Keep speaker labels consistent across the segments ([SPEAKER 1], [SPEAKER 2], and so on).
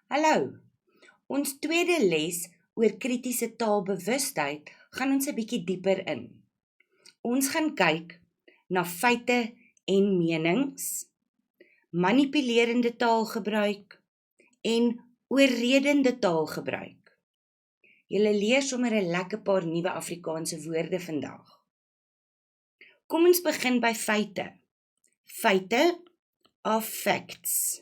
[SPEAKER 1] Hallo, ons tweede les oor kritiese taalbewustheid gaan ons 'n bietjie dieper in. Ons gaan kyk na feite en menings, manipulerende taalgebruik en oorredende taalgebruik. Julle leer sommer 'n lekker paar nuwe Afrikaanse woorde vandag. Kom ons begin by feite. Feite are facts.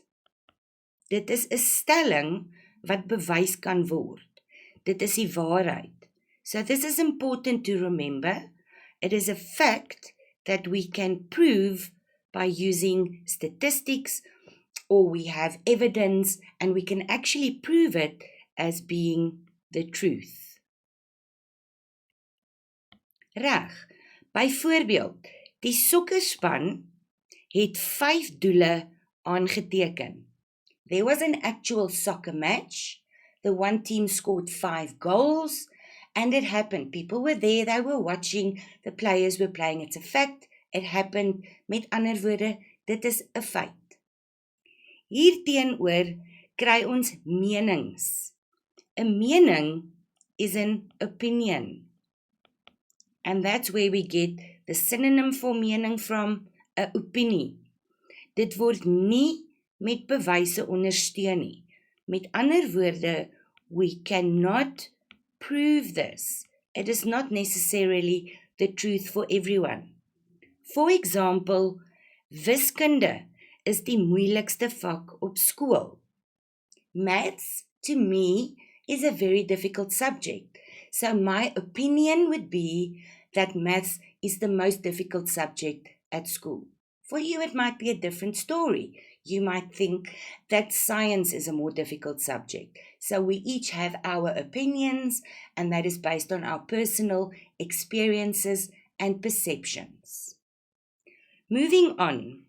[SPEAKER 1] Dit is 'n stelling wat bewys kan word. Dit is die waarheid. So this is important to remember. It is a fact that we can prove by using statistics, or we have evidence and we can actually prove it as being the truth. Reg. Byvoorbeeld, die sokkerspan het 5 doele aangeteken. There was an actual soccer match. The one team scored 5 goals, and it happened. People were there, they were watching, the players were playing. It's a fact, it happened. Met ander woorde, dit is 'n feit. Hierteenoor kry ons menings. 'n Mening is an opinion. And that's where we get the synonym for mening from, 'n opinie. Dit word nie met bewyse ondersteun nie. Met ander woorde, we cannot prove this. It is not necessarily the truth for everyone. For example, wiskunde is die moeilikste vak op skool. Maths, to me, is a very difficult subject. So my opinion would be that maths is the most difficult subject at school. For you, it might be a different story. You might think that science is a more difficult subject. So we each have our opinions, and that is based on our personal experiences and perceptions. Moving on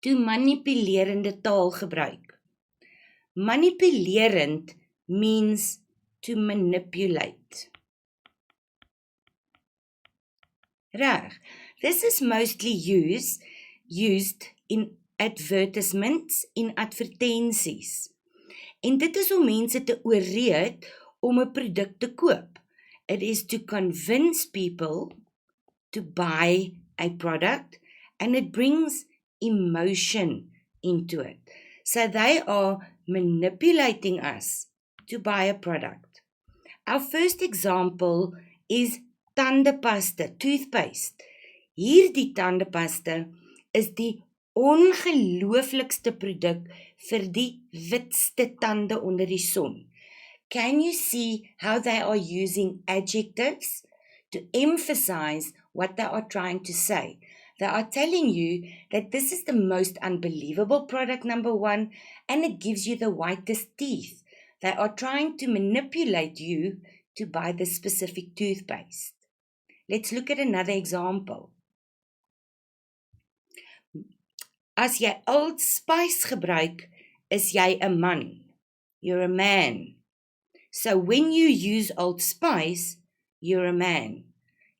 [SPEAKER 1] to manipulerende taalgebruik. Manipulerend means to manipulate. Reg. This is mostly used in advertisements, in advertensies. En dit is om mense te oorreed om 'n produk te koop. It is to convince people to buy a product, and it brings emotion into it. So they are manipulating us to buy a product. Our first example is tandepasta, toothpaste. Hierdie tandepasta is die ongelooflikste produk vir die witste tande onder die son. Can you see how they are using adjectives to emphasize what they are trying to say? They are telling you that this is the most unbelievable product, number one, and it gives you the whitest teeth. They are trying to manipulate you to buy this specific toothpaste. Let's look at another example. As jy Old Spice gebruik, is jy 'n man. You're a man. So when you use Old Spice, you're a man.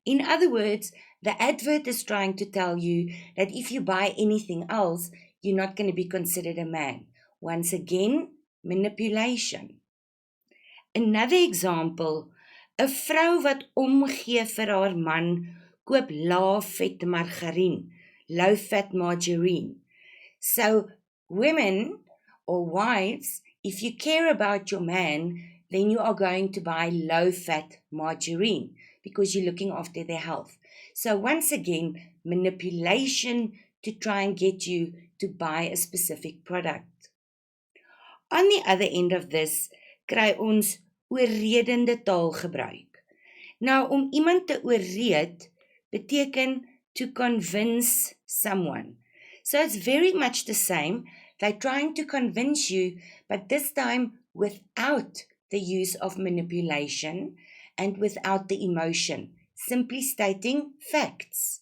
[SPEAKER 1] In other words, the advert is trying to tell you that if you buy anything else, you're not going to be considered a man. Once again, manipulation. Another example, 'n vrou wat omgee vir haar man, koop lae-vet margarien, low-fat margarine. So, women or wives, if you care about your man, then you are going to buy low-fat margarine because you're looking after their health. So once again, manipulation to try and get you to buy a specific product. On the other end of this, kry ons oorredende taalgebruik. Nou, om iemand te oorreed, beteken to convince someone. So it's very much the same. They're trying to convince you, but this time without the use of manipulation and without the emotion, simply stating facts.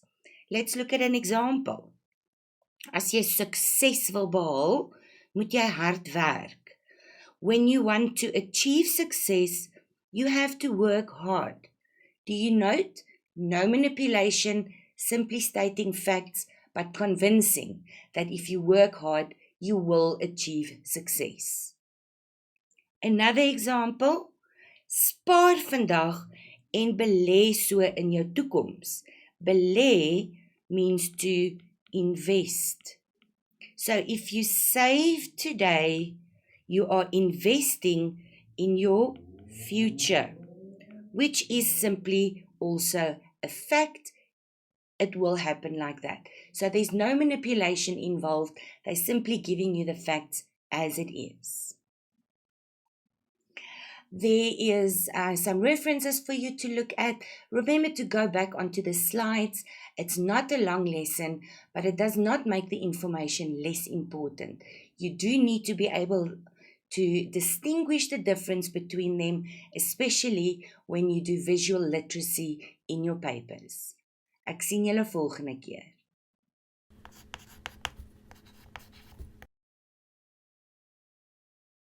[SPEAKER 1] Let's look at an example. As jy sukses wil behaal, moet jy hard werk. When you want to achieve success, you have to work hard. Do you note? No manipulation, simply stating facts, but convincing that if you work hard, you will achieve success. Another example, spaar vandag en belê so in jou toekoms. Belê means to invest. So if you save today, you are investing in your future, which is simply also a fact. It will happen like that. So there's no manipulation involved. They're simply giving you the facts as it is. There is some references for you to look at. Remember to go back onto the slides. It's not a long lesson, but it does not make the information less important. You do need to be able to distinguish the difference between them, especially when you do visual literacy in your papers. Ek sien julle volgende keer.